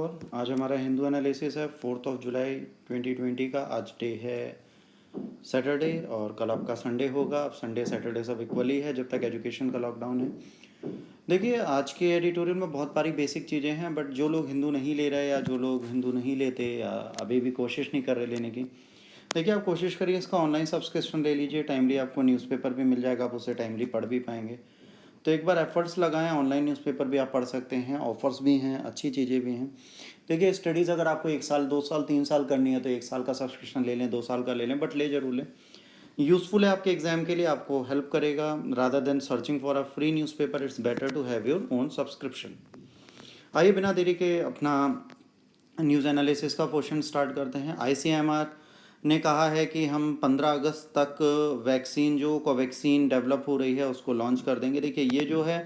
आज हमारा हिंदू एनालिसिस है 4 जुलाई 2020 का। आज डे है सैटरडे और कल आपका संडे होगा। अब संडे सैटरडे सब इक्वली है जब तक एजुकेशन का लॉकडाउन है। देखिए, आज के एडिटोरियल में बहुत सारी बेसिक चीज़ें हैं, बट जो लोग हिंदू नहीं ले रहे या जो लोग हिंदू नहीं लेते या अभी भी कोशिश नहीं कर रहे लेने की, देखिए आप कोशिश करिए इसका ऑनलाइन सब्सक्रिप्शन ले लीजिए। टाइमली आपको न्यूज़पेपर भी मिल जाएगा, आप उसे टाइमली पढ़ भी पाएंगे। तो एक बार एफर्ट्स लगाएं, ऑनलाइन न्यूज़पेपर भी आप पढ़ सकते हैं, ऑफर्स भी हैं, अच्छी चीज़ें भी हैं। देखिए, स्टडीज़ अगर आपको 1 साल 2 साल 3 साल करनी है तो 1 साल का सब्सक्रिप्शन ले लें, 2 साल का ले लें, बट ले जरूर लें। यूज़फुल है आपके एग्ज़ाम के लिए, आपको हेल्प करेगा। Rather than searching for a free newspaper, it's better to have your own subscription. आइए बिना देरी के अपना न्यूज़ एनालिसिस का पोर्शन स्टार्ट करते हैं। ICMR ने कहा है कि हम 15 अगस्त तक वैक्सीन जो कोवैक्सीन डेवलप हो रही है उसको लॉन्च कर देंगे। देखिए, ये जो है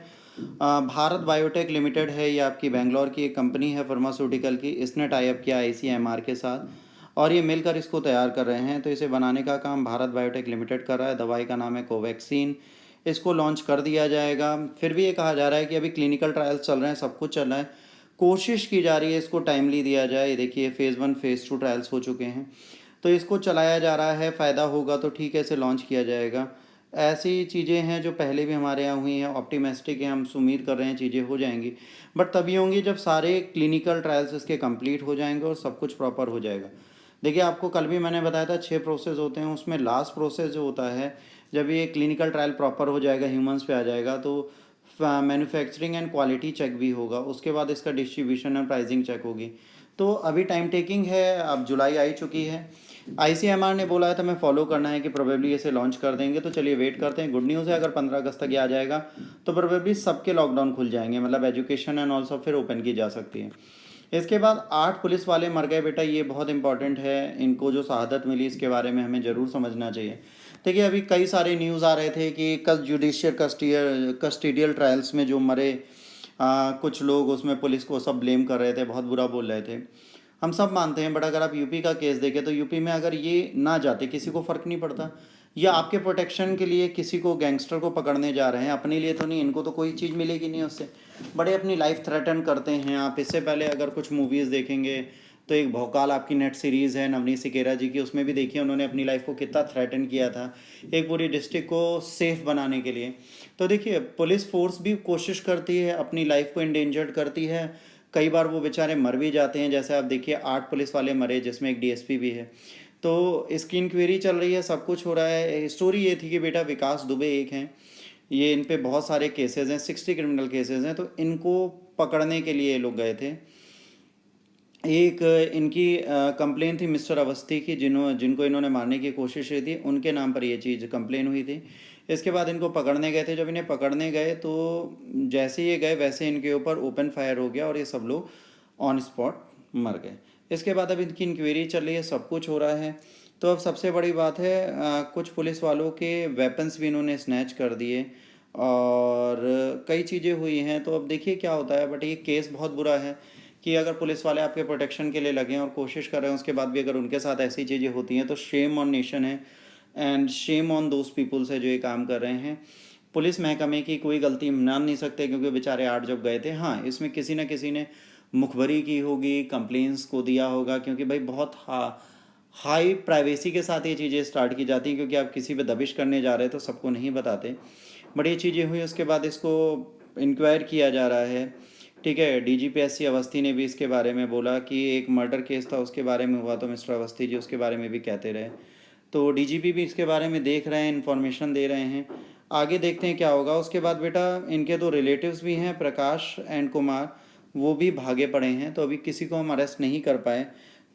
भारत बायोटेक लिमिटेड है, ये आपकी बेंगलोर की एक कंपनी है फार्मास्यूटिकल की। इसने टाई अप किया ICMR के साथ और ये मिलकर इसको तैयार कर रहे हैं। तो इसे बनाने का काम भारत बायोटेक लिमिटेड कर रहा है। दवाई का नाम है कोवैक्सीन। इसको लॉन्च कर दिया जाएगा। फिर भी ये कहा जा रहा है कि अभी क्लिनिकल ट्रायल्स चल रहे हैं, सब कुछ चल रहा है, कोशिश की जा रही है इसको टाइमली दिया जाए। देखिए, फेज़ 1 फेज़ 2 ट्रायल्स हो चुके हैं, तो इसको चलाया जा रहा है। फ़ायदा होगा तो ठीक है, इसे लॉन्च किया जाएगा। ऐसी चीज़ें हैं जो पहले भी हमारे यहाँ हुई हैं, ऑप्टिमिस्टिक हैं, हम उम्मीद कर रहे हैं चीज़ें हो जाएंगी, बट तभी होंगी जब सारे क्लिनिकल ट्रायल्स इसके कंप्लीट हो जाएंगे और सब कुछ प्रॉपर हो जाएगा। देखिए, आपको कल भी मैंने बताया था 6 प्रोसेस होते हैं, उसमें लास्ट प्रोसेस जो होता है, जब ये क्लिनिकल ट्रायल प्रॉपर हो जाएगा, ह्यूमंस पे आ जाएगा, तो मैन्युफैक्चरिंग एंड क्वालिटी चेक भी होगा। उसके बाद इसका डिस्ट्रीब्यूशन एंड प्राइसिंग चेक होगी। तो अभी टाइम टेकिंग है, अब जुलाई आ चुकी है। ICMR ने बोला है तो हमें फॉलो करना है कि प्रोबेबली इसे लॉन्च कर देंगे। तो चलिए वेट करते हैं। गुड न्यूज़ है, अगर 15 अगस्त तक ये आ जाएगा तो प्रोबेबली सबके लॉकडाउन खुल जाएंगे, मतलब एजुकेशन एंड ऑल्सो फिर ओपन की जा सकती है। इसके बाद 8 पुलिस वाले मर गए बेटा, ये बहुत इंपॉर्टेंट है। इनको जो शहादत मिली इसके बारे में हमें ज़रूर समझना चाहिए। देखिए, अभी कई सारे न्यूज़ आ रहे थे कि जुडिशियल कस्टोडियल ट्रायल्स में जो मरे कुछ लोग, उसमें पुलिस को सब ब्लेम कर रहे थे, बहुत बुरा बोल रहे थे। हम सब मानते हैं, बट अगर आप यूपी का केस देखें तो यूपी में अगर ये ना जाते, किसी को फ़र्क नहीं पड़ता। या आपके प्रोटेक्शन के लिए किसी को, गैंगस्टर को पकड़ने जा रहे हैं, अपने लिए तो नहीं, इनको तो कोई चीज़ मिलेगी नहीं उससे, बड़े अपनी लाइफ थ्रेटन करते हैं। आप इससे पहले अगर कुछ मूवीज़ देखेंगे तो एक भौकाल आपकी नेट सीरीज़ है नवनीत सिकेरा जी की, उसमें भी देखिए उन्होंने अपनी लाइफ को कितना थ्रेटन किया था एक पूरी डिस्ट्रिक्ट को सेफ़ बनाने के लिए। तो देखिए, पुलिस फोर्स भी कोशिश करती है, अपनी लाइफ को इंडेंजर्ड करती है। कई बार वो बेचारे मर भी जाते हैं, जैसे आप देखिए 8 पुलिस वाले मरे जिसमें एक DSP भी है। तो इसकी इंक्वायरी चल रही है, सब कुछ हो रहा है। स्टोरी ये थी कि बेटा विकास दुबे एक हैं, ये इन पे बहुत सारे केसेस हैं, 60 क्रिमिनल केसेस हैं, तो इनको पकड़ने के लिए ये लोग गए थे। एक इनकी कंप्लेन थी मिस्टर अवस्थी की, जिनको इन्होंने मारने की कोशिश की थी, उनके नाम पर ये चीज़ कंप्लेन हुई थी। इसके बाद इनको पकड़ने गए थे। जब इन्हें पकड़ने गए तो जैसे ये गए वैसे इनके ऊपर ओपन फायर हो गया और ये सब लोग ऑन स्पॉट मर गए। इसके बाद अब इनकी इंक्वायरी चल रही है, सब कुछ हो रहा है। तो अब सबसे बड़ी बात है, कुछ पुलिस वालों के वेपन्स भी इन्होंने स्नैच कर दिए और कई चीज़ें हुई हैं। तो अब देखिए क्या होता है, बट ये केस बहुत बुरा है कि अगर पुलिस वाले आपके प्रोटेक्शन के लिए लगे हैं और कोशिश कर रहे हैं, उसके बाद भी अगर उनके साथ ऐसी चीज़ें होती हैं तो शेम ऑन नेशन है and shame on those peoples है जो ये काम कर रहे हैं। पुलिस महकमे की कोई गलती मान नहीं सकते, क्योंकि बेचारे 8 जब गए थे। हाँ, इसमें किसी न किसी ने मुखबरी की होगी, कंप्लेंट्स को दिया होगा, क्योंकि भाई बहुत हाई प्राइवेसी के साथ ये चीज़ें स्टार्ट की जाती हैं, क्योंकि आप किसी पे दबिश करने जा रहे हैं तो सबको नहीं बताते। बट ये चीज़ें हुई, उसके बाद इसको इंक्वायर किया जा रहा है। ठीक है, DGP अवस्थी ने भी इसके बारे में बोला कि एक मर्डर केस था उसके बारे में हुआ, तो मिस्टर अवस्थी जी उसके बारे में भी कहते रहे। तो DGP भी इसके बारे में देख रहे हैं, इन्फॉर्मेशन दे रहे हैं। आगे देखते हैं क्या होगा। उसके बाद बेटा इनके 2 रिलेटिव्स भी हैं, प्रकाश एंड कुमार, वो भी भागे पड़े हैं, तो अभी किसी को हम अरेस्ट नहीं कर पाए।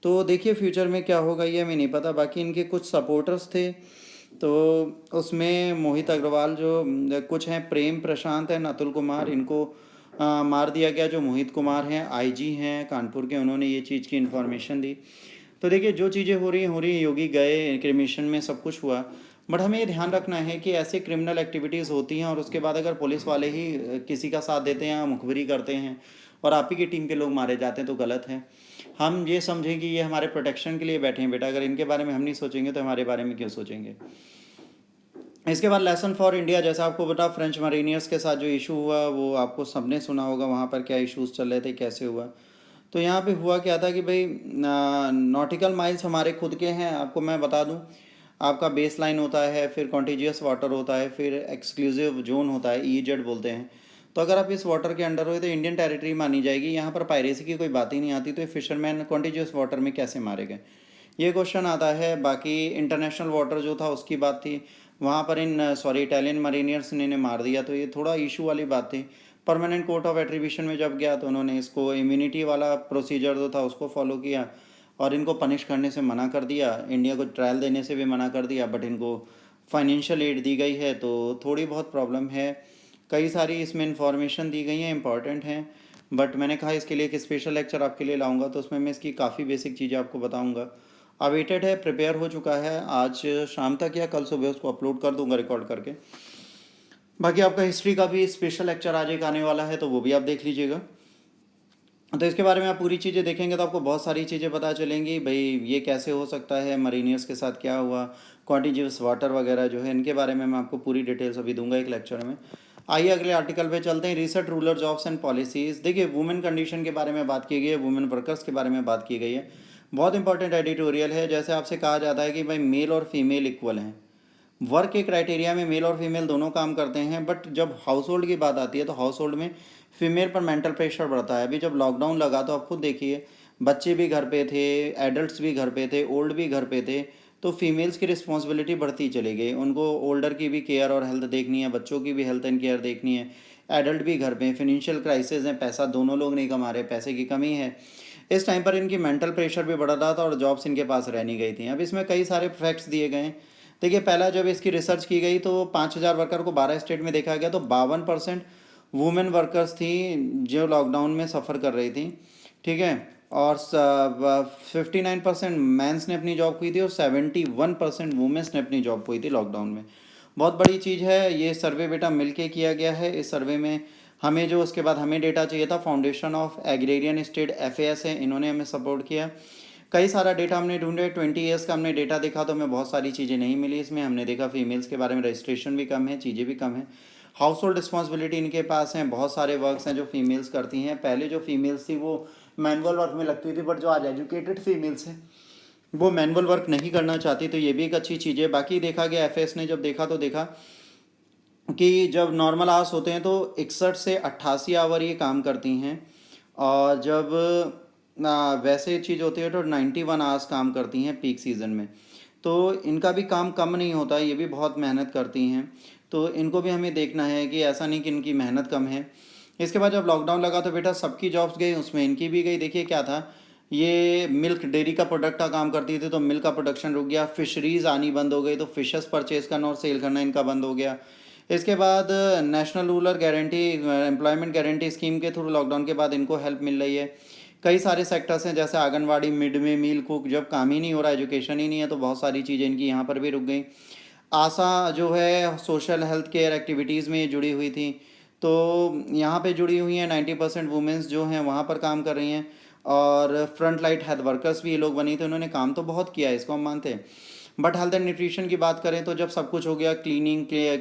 तो देखिए फ्यूचर में क्या होगा ये हमें नहीं पता। बाकी इनके कुछ सपोर्टर्स थे, तो उसमें मोहित अग्रवाल जो कुछ हैं, प्रेम प्रशांत एंड अतुल कुमार, इनको मार दिया गया। जो मोहित कुमार हैं IG हैं कानपुर के, उन्होंने ये चीज़ की इन्फॉर्मेशन दी। तो देखिए जो चीज़ें हो रही हैं, योगी गए क्रिमिशन में सब कुछ हुआ, बट हमें ये ध्यान रखना है कि ऐसे क्रिमिनल एक्टिविटीज़ होती हैं और उसके बाद अगर पुलिस वाले ही किसी का साथ देते हैं या मुखबिरी करते हैं और आप ही की टीम के लोग मारे जाते हैं तो गलत है। हम ये समझें कि ये हमारे प्रोटेक्शन के लिए बैठे हैं बेटा, अगर इनके बारे में हम नहीं सोचेंगे तो हमारे बारे में क्यों सोचेंगे। इसके बाद लेसन फॉर इंडिया, जैसा आपको बता, फ्रेंच मरीनियर्स के साथ जो इशू हुआ वो आपको सबने सुना होगा, वहाँ पर क्या इश्यूज़ चल रहे थे, कैसे हुआ। तो यहाँ पे हुआ क्या था कि भाई नॉटिकल माइल्स हमारे खुद के हैं, आपको मैं बता दूँ। आपका बेस लाइन होता है, फिर कॉन्टीजियस वाटर होता है, फिर एक्सक्लूसिव जोन होता है, ईजेड बोलते हैं। तो अगर आप इस वाटर के अंडर हो तो इंडियन टेरिटरी मानी जाएगी, यहाँ पर पायरेसी की कोई बात ही नहीं आती। तो ये फिशरमैन कॉन्टीजियस वाटर में कैसे मारे गए, ये क्वेश्चन आता है। बाकी इंटरनेशनल वाटर जो था उसकी बात थी, वहाँ पर इटालियन मरीनियर्स ने इन्हें मार दिया, तो ये थोड़ा इशू वाली बात थी। परमानेंट कोर्ट ऑफ एट्रीब्यूशन में जब गया तो उन्होंने इसको इम्यूनिटी वाला प्रोसीजर जो था उसको फॉलो किया और इनको पनिश करने से मना कर दिया, इंडिया को ट्रायल देने से भी मना कर दिया, बट इनको फाइनेंशियल एड दी गई है। तो थोड़ी बहुत प्रॉब्लम है, कई सारी इसमें इंफॉर्मेशन दी गई हैं, इंपॉर्टेंट हैं, बट मैंने कहा इसके लिए एक स्पेशल लेक्चर आपके लिए लाऊंगा, तो उसमें मैं इसकी काफ़ी बेसिक चीज़ें आपको बताऊंगा। अवेटेड है, प्रिपेयर हो चुका है, आज शाम तक या कल सुबह उसको अपलोड कर दूंगा रिकॉर्ड करके। बाकी आपका हिस्ट्री का भी स्पेशल लेक्चर आज एक आने वाला है, तो वो भी आप देख लीजिएगा। तो इसके बारे में आप पूरी चीज़ें देखेंगे तो आपको बहुत सारी चीज़ें पता चलेंगी, भाई ये कैसे हो सकता है, मरीनियर्स के साथ क्या हुआ, कॉन्टीजियस वाटर वगैरह जो है, इनके बारे में मैं आपको पूरी डिटेल्स अभी दूंगा एक लेक्चर में। आइए अगले आर्टिकल पे चलते हैं। Recent rural jobs and policies. देखिए, वुमेन कंडीशन के बारे में बात की गई है, वुमेन वर्कर्स के बारे में बात की गई है। बहुत इंपॉर्टेंट एडिटोरियल है। जैसे आपसे कहा जाता है कि भाई मेल और फीमेल इक्वल हैं, वर्क के क्राइटेरिया में मेल और फीमेल दोनों काम करते हैं, बट जब हाउस होल्ड की बात आती है तो हाउस होल्ड में फीमेल पर मेंटल प्रेशर बढ़ता है। अभी जब लॉकडाउन लगा तो आप खुद देखिए, बच्चे भी घर पे थे, एडल्ट्स भी घर पे थे, ओल्ड भी घर पे थे, तो फीमेल्स की रिस्पॉन्सिबिलिटी बढ़ती चली गई। उनको ओल्डर की भी केयर और हेल्थ देखनी है, बच्चों की भी हेल्थ एंड केयर देखनी है, एडल्ट भी घर पे, फिनेंशियल क्राइसिस है, पैसा दोनों लोग नहीं कमा रहे, पैसे की कमी है। इस टाइम पर इनकी मेंटल प्रेशर भी बढ़ रहा था और जॉब्स इनके पास रह नहीं गई थी। अब इसमें कई सारे फैक्ट्स दिए गए हैं। देखिए, पहला जब इसकी रिसर्च की गई तो 5,000 वर्कर को 12 स्टेट में देखा गया, तो 52% वुमेन वर्कर्स थी जो लॉकडाउन में सफ़र कर रही थी, ठीक है। और 59% मैंस ने अपनी जॉब की थी और 71% वुमेंस ने अपनी जॉब की थी लॉकडाउन में। बहुत बड़ी चीज़ है ये सर्वे, बेटा मिलके किया गया है। इस सर्वे में हमें जो उसके बाद हमें डेटा चाहिए था, foundation of agrarian state FAS है, इन्होंने हमें सपोर्ट किया। कई सारा डेटा हमने ढूंढे, 20 ईयर्स का हमने डेटा देखा तो हमें बहुत सारी चीज़ें नहीं मिली इसमें। हमने देखा फीमेल्स के बारे में रजिस्ट्रेशन भी कम है, चीज़ें भी कम है, हाउस होल्ड रिस्पॉन्सिबिलिटी इनके पास हैं, बहुत सारे वर्क्स हैं जो फीमेल्स करती हैं। पहले जो फीमेल्स थी वो मैनुअल वर्क में लगती थी, बट जो आज एजुकेटेड फीमेल्स हैं वो मैनुअल वर्क नहीं करना चाहती, तो ये भी एक अच्छी चीज़ है। बाकी देखा गया FAS ने जब देखा तो देखा कि जब नॉर्मल आवर्स होते हैं तो 61 से 88 आवर ये काम करती हैं, और जब वैसे चीज़ होती है तो 91 आवर्स काम करती हैं पीक सीज़न में। तो इनका भी काम कम नहीं होता, ये भी बहुत मेहनत करती हैं, तो इनको भी हमें देखना है कि ऐसा नहीं कि इनकी मेहनत कम है। इसके बाद जब लॉकडाउन लगा तो बेटा सबकी जॉब्स गई, उसमें इनकी भी गई। देखिए क्या था, ये मिल्क डेयरी का प्रोडक्ट का काम करती थी तो मिल्क का प्रोडक्शन रुक गया, फिशरीज़ आनी बंद हो गई तो फिशेस परचेज करना और सेल करना इनका बंद हो गया। इसके बाद national rural guarantee employment guarantee scheme के थ्रू लॉकडाउन के बाद इनको हेल्प मिल रही है। कई सारे सेक्टर्स हैं जैसे anganwadi, mid day meal, cook, जब काम ही नहीं हो रहा, एजुकेशन ही नहीं है, तो बहुत सारी चीज़ें इनकी यहाँ पर भी रुक गई। आशा जो है सोशल हेल्थ केयर एक्टिविटीज़ में जुड़ी हुई थी, तो यहाँ पे जुड़ी हुई हैं। 90% वुमेंस जो हैं वहाँ पर काम कर रही हैं, और फ्रंट लाइट हेल्थ वर्कर्स भी ये लोग बनी, तो इन्होंने काम तो बहुत किया है, इसको हम मानते हैं। बट हेल्थ एंड न्यूट्रिशन की बात करें तो जब सब कुछ हो गया, क्लीनिंग के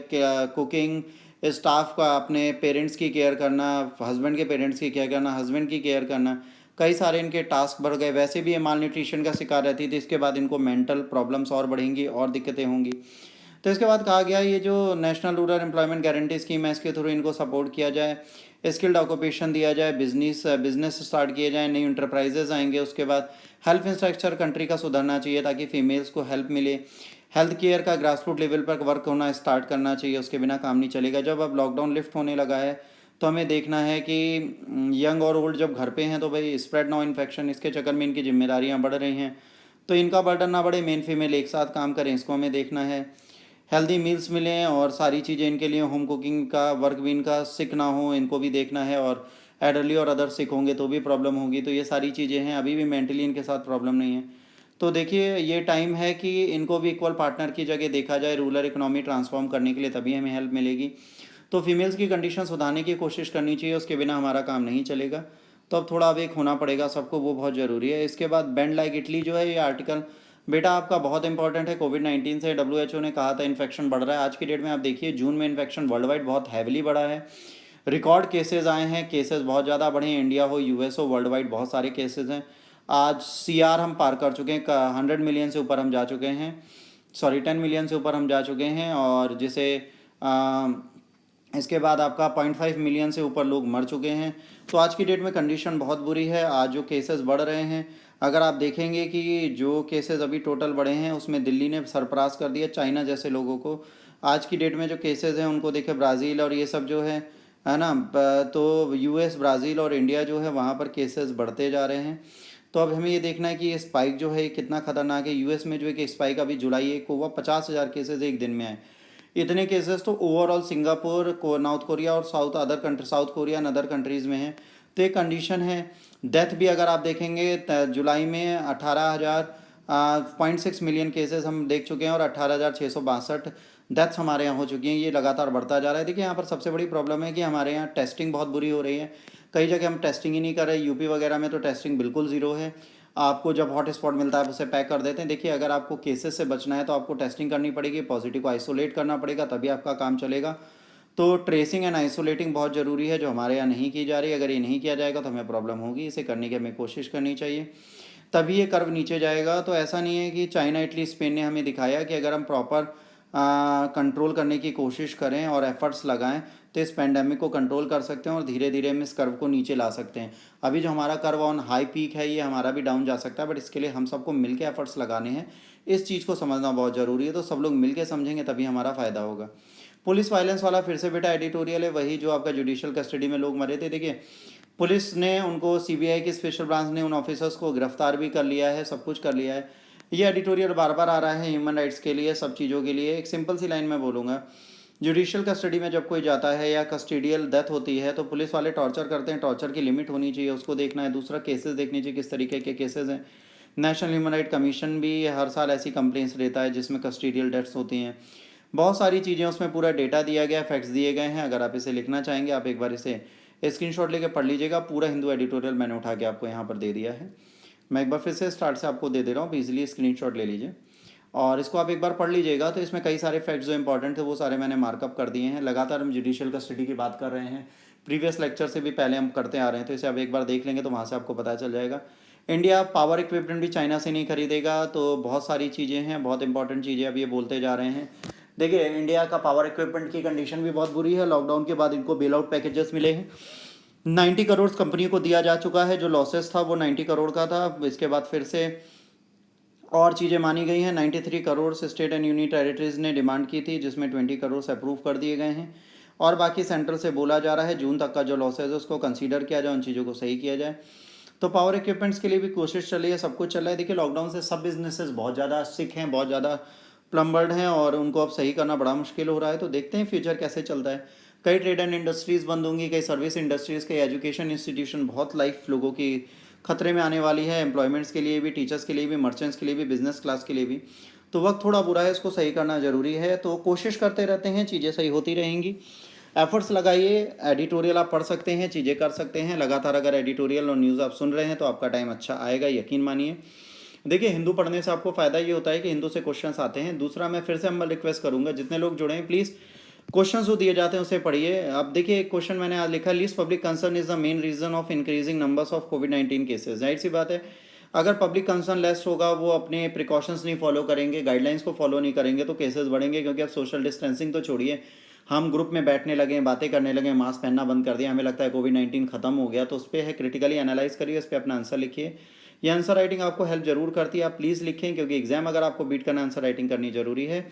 कुकिंग, स्टाफ का, अपने पेरेंट्स की केयर करना, हस्बैंड के पेरेंट्स की केयर करना, हस्बैंड की केयर करना, कई सारे इनके टास्क बढ़ गए। वैसे भी ये माल न्यूट्रिशन का शिकार रहती थी, इसके बाद इनको मेंटल प्रॉब्लम्स और बढ़ेंगी और दिक्कतें होंगी। तो इसके बाद कहा गया ये जो national rural employment guarantee scheme है इसके थ्रू इनको सपोर्ट किया जाए, स्किल्ड ऑक्यूपेशन दिया जाए, बिजनेस स्टार्ट किए जाए, नई इंटरप्राइजेज आएंगे। उसके बाद हेल्थ इंफ्रास्ट्रक्चर कंट्री का सुधरना चाहिए ताकि फीमेल्स को हेल्प मिले। हेल्थ केयर का ग्रासरूट लेवल पर वर्क होना स्टार्ट करना चाहिए, उसके बिना काम नहीं चलेगा। जब अब लॉकडाउन लिफ्ट होने लगा है तो हमें देखना है कि यंग और ओल्ड जब घर पे हैं तो भाई स्प्रेड ना इन्फेक्शन, इसके चक्कर में इनकी जिम्मेदारियां बढ़ रही हैं, तो इनका बर्डन ना बढ़े, मेन फीमेल एक साथ काम करें, इसको हमें देखना है। हेल्दी मील्स मिलें और सारी चीज़ें इनके लिए, होम कुकिंग का वर्क भी इनका सिक ना हो, इनको भी देखना है। और एडरली और अदर सिक होंगे तो भी प्रॉब्लम होगी, तो ये सारी चीज़ें हैं। अभी भी मेंटली इनके साथ प्रॉब्लम नहीं है, तो देखिए ये टाइम है कि इनको भी इक्वल पार्टनर की जगह देखा जाए रूरल इकोनॉमी ट्रांसफॉर्म करने के लिए, तभी हमें हेल्प मिलेगी। तो फीमेल्स की कंडीशन सुधारने की कोशिश करनी चाहिए, उसके बिना हमारा काम नहीं चलेगा। तो अब थोड़ा अवेक होना पड़ेगा सबको, वो बहुत ज़रूरी है। इसके बाद बेंड लाइक इटली जो है, ये आर्टिकल बेटा आपका बहुत इंपॉर्टेंट है। कोविड-19 से WHO ने कहा था इन्फेक्शन बढ़ रहा है, आज की डेट में आप देखिए जून में इन्फेक्शन वर्ल्ड वाइड बहुत हैविली बढ़ा है। रिकॉर्ड केसेस आए हैं, केसेस बहुत ज़्यादा बढ़े हैं, इंडिया हो, यूएस हो, वर्ल्ड वाइड बहुत सारे केसेस हैं। आज सीआर हम पार कर चुके हैं, 100 मिलियन से ऊपर हम जा चुके हैं, सॉरी 10 मिलियन से ऊपर हम जा चुके हैं। और जिसे इसके बाद आपका 0.5 मिलियन से ऊपर लोग मर चुके हैं। तो आज की डेट में कंडीशन बहुत बुरी है। आज जो केसेस बढ़ रहे हैं, अगर आप देखेंगे कि जो केसेस अभी टोटल बढ़े हैं उसमें दिल्ली ने सरपराज कर दिया चाइना जैसे लोगों को। आज की डेट में जो केसेस हैं उनको देखे ब्राज़ील और ये सब जो है ना, तो यूएस, ब्राज़ील और इंडिया जो है वहाँ पर केसेस बढ़ते जा रहे हैं। तो अब हमें ये देखना है कि ये स्पाइक जो है कितना खतरनाक है। यूएस में जो है कि स्पाइक अभी जुलाई 1 को हुआ, 50,000 केसेस एक दिन में आए। इतने केसेस तो ओवरऑल सिंगापुर को, नॉर्थ कोरिया और south Korea and other countries में है। तो एक कंडीशन है। डेथ भी अगर आप देखेंगे जुलाई में 18,000.6 मिलियन केसेस हम देख चुके हैं और 18,662 डेथ्स हमारे यहाँ हो चुकी हैं। ये लगातार बढ़ता जा रहा है। देखिए यहाँ पर सबसे बड़ी प्रॉब्लम है कि हमारे यहाँ टेस्टिंग बहुत बुरी हो रही है। कई जगह हम टेस्टिंग ही नहीं कर रहे। यूपी वगैरह में तो टेस्टिंग बिल्कुल ज़ीरो है। आपको जब हॉट स्पॉट मिलता है आप उसे पैक कर देते हैं। देखिए अगर आपको केसेस से बचना है तो आपको टेस्टिंग करनी पड़ेगी, पॉजिटिव को आइसोलेट करना पड़ेगा, तभी आपका काम चलेगा। तो ट्रेसिंग एंड आइसोलेटिंग बहुत ज़रूरी है, जो हमारे यहाँ नहीं की जा रही। अगर ये नहीं किया जाएगा तो हमें प्रॉब्लम होगी। इसे करने की हमें कोशिश करनी चाहिए, तभी ये कर्व नीचे जाएगा। तो ऐसा नहीं है कि चाइना, इटली, स्पेन ने हमें दिखाया कि अगर हम प्रॉपर कंट्रोल करने की कोशिश करें और एफर्ट्स लगाएं तो इस पेंडेमिक को कंट्रोल कर सकते हैं और धीरे धीरे हम इस कर्व को नीचे ला सकते हैं। अभी जो हमारा कर्व ऑन हाई पीक है ये हमारा भी डाउन जा सकता है, बट इसके लिए हम सबको मिलकर एफर्ट्स लगाने हैं। इस चीज़ को समझना बहुत ज़रूरी है। तो सब लोग मिलकर समझेंगे तभी हमारा फ़ायदा होगा। पुलिस वायलेंस वाला फिर से बेटा एडिटोरियल है, वही जो आपका जुडिशियल कस्टडी में लोग मरे थे। देखिए पुलिस ने उनको, सीबीआई की स्पेशल ब्रांच ने उन ऑफिसर्स को गिरफ्तार भी कर लिया है, सब कुछ कर लिया है। ये एडिटोरियल बार बार आ रहा है ह्यूमन राइट्स के लिए, सब चीज़ों के लिए। एक सिंपल सी लाइन में बोलूँगा, जुडिशियल कस्टडी में जब कोई जाता है या कस्टडियल डेथ होती है तो पुलिस वाले टॉर्चर करते हैं। टॉर्चर की लिमिट होनी चाहिए, उसको देखना है। दूसरा, केसेस देखनी चाहिए किस तरीके के केसेस हैं। नेशनल ह्यूमन राइट कमीशन भी हर साल ऐसी कंप्लेंट्स लेता है जिसमें कस्टडियल डेथ्स होती हैं। बहुत सारी चीज़ें उसमें पूरा डेटा दिया गया है, फैक्ट्स दिए गए हैं। अगर आप इसे लिखना चाहेंगे आप एक बार इसे स्क्रीनशॉट लेके पढ़ लीजिएगा। पूरा हिंदू एडिटोरियल मैंने उठा के आपको यहाँ पर दे दिया है। मैं एक बार फिर से स्टार्ट से आपको दे रहा हूँ, इजीली स्क्रीनशॉट ले लीजिए और इसको आप एक बार पढ़ लीजिएगा। तो इसमें कई सारे फैक्ट्स जो इंपॉर्टेंट थे वो सारे मैंने मार्कअप कर दिए हैं। लगातार हम जुडिशियल कस्टडी की बात कर रहे हैं, प्रीवियस लेक्चर से भी पहले हम करते आ रहे हैं। तो इसे आप एक बार देख लेंगे तो वहाँ से आपको पता चल जाएगा। इंडिया पावर इक्विपमेंट भी चाइना से नहीं खरीदेगा। तो बहुत सारी चीज़ें हैं, बहुत इंपॉर्टेंट चीज़ें अब ये बोलते जा रहे हैं। देखिए इंडिया का पावर इक्विपमेंट की कंडीशन भी बहुत बुरी है। लॉकडाउन के बाद इनको बेल आउट पैकेजेस मिले हैं। 90 करोड़ कंपनी को दिया जा चुका है। जो लॉसेस था वो 90 करोड़ का था। इसके बाद फिर से और चीज़ें मानी गई हैं। 93 crore state and union territories ने डिमांड की थी, जिसमें 20 करोड़ अप्रूव कर दिए गए हैं। और बाकी सेंट्रल से बोला जा रहा है जून तक का जो लॉसेज है उसको कंसीडर किया जाए, उन चीज़ों को सही किया जाए। तो पावर इक्विपमेंट्स के लिए भी कोशिश चल रही है, सब कुछ चल रहा है। देखिए लॉकडाउन से सब बिजनेसेस बहुत ज़्यादा सिक हैं, बहुत ज़्यादा प्लम्बर्ड हैं और उनको अब सही करना बड़ा मुश्किल हो रहा है। तो देखते हैं फ्यूचर कैसे चलता है। कई ट्रेड एंड इंडस्ट्रीज़ बंद होंगी, कई सर्विस इंडस्ट्रीज़, कई एजुकेशन इंस्टीट्यूशन, बहुत लाइफ लोगों की खतरे में आने वाली है। एम्प्लॉयमेंट्स के लिए भी, टीचर्स के लिए भी, मर्चेंट्स के लिए भी, बिजनेस क्लास के लिए भी। तो वक्त थोड़ा बुरा है, इसको सही करना ज़रूरी है। तो कोशिश करते रहते हैं, चीज़ें सही होती रहेंगी। एफर्ट्स लगाइए। एडिटोरियल आप पढ़ सकते हैं, चीज़ें कर सकते हैं। लगातार अगर एडिटोरियल और न्यूज़ आप सुन रहे हैं तो आपका टाइम अच्छा आएगा, यकीन मानिए। देखिए हिंदू पढ़ने से आपको फ़ायदा ये होता है कि हिंदू से क्वेश्चंस आते हैं। दूसरा, मैं फिर से हम्बल रिक्वेस्ट करूंगा, जितने लोग जुड़े हैं प्लीज़ क्वेश्चंस जो दिए जाते हैं उसे पढ़िए। अब देखिए एक क्वेश्चन मैंने आज लिखा, least public concern is the main reason of increasing numbers of कोविड-19 केसेस। जाहिर सी बात है, अगर पब्लिक कंसर्न लेस होगा, वो अपने प्रिकॉशंस नहीं फॉलो करेंगे, गाइडलाइंस को फॉलो नहीं करेंगे, तो केसेस बढ़ेंगे। क्योंकि अब सोशल डिस्टेंसिंग तो छोड़िए, हम ग्रुप में बैठने लगे, बातें करने लगे, मास्क पहनना बंद कर दिया, हमें लगता है कोविड-19 खत्म हो गया। तो उस पर है, क्रिटिकली एनालाइज करिए, उस पर अपना आंसर लिखिए। ये आंसर राइटिंग आपको हेल्प जरूर करती है, आप प्लीज़ लिखें, क्योंकि एग्जाम अगर आपको बीट करना, आंसर राइटिंग करनी जरूरी है।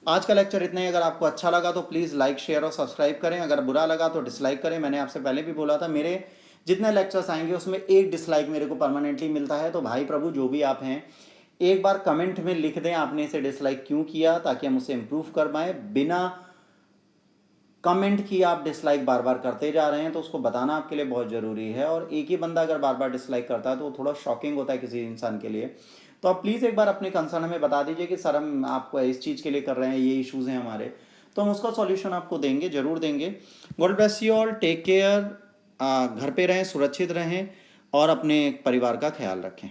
आज का लेक्चर इतना ही। अगर आपको अच्छा लगा तो प्लीज़ लाइक, शेयर और सब्सक्राइब करें। अगर बुरा लगा तो डिसलाइक करें। मैंने आपसे पहले भी बोला था, मेरे जितने लेक्चर्स आएंगे उसमें एक डिसलाइक मेरे को परमानेंटली मिलता है। तो भाई प्रभु जो भी आप हैं, एक बार कमेंट में लिख दें आपने इसे डिसलाइक क्यों किया, ताकि हम उसे इम्प्रूव कर पाएँ। बिना कमेंट की आप डिसलाइक बार बार करते जा रहे हैं, तो उसको बताना आपके लिए बहुत ज़रूरी है। और एक ही बंदा अगर बार बार डिसलाइक करता है तो वो थोड़ा शॉकिंग होता है किसी इंसान के लिए। तो आप प्लीज़ एक बार अपने कंसर्न हमें बता दीजिए कि सर हम आपको इस चीज़ के लिए कर रहे हैं, ये इश्यूज़ हैं हमारे, तो हम उसका सॉल्यूशन आपको देंगे, ज़रूर देंगे। God bless you all, take care. घर पे रहें, सुरक्षित रहें और अपने परिवार का ख्याल रखें।